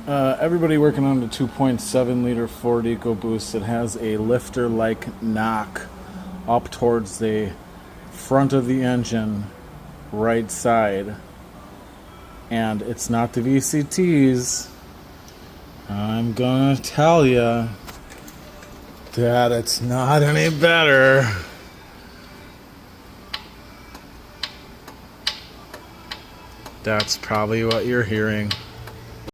Everybody working on the 2.7 liter Ford EcoBoost, it has a lifter-like knock up towards the front of the engine, right side. And it's not the VCTs. I'm gonna tell you that it's not any better. That's probably what you're hearing.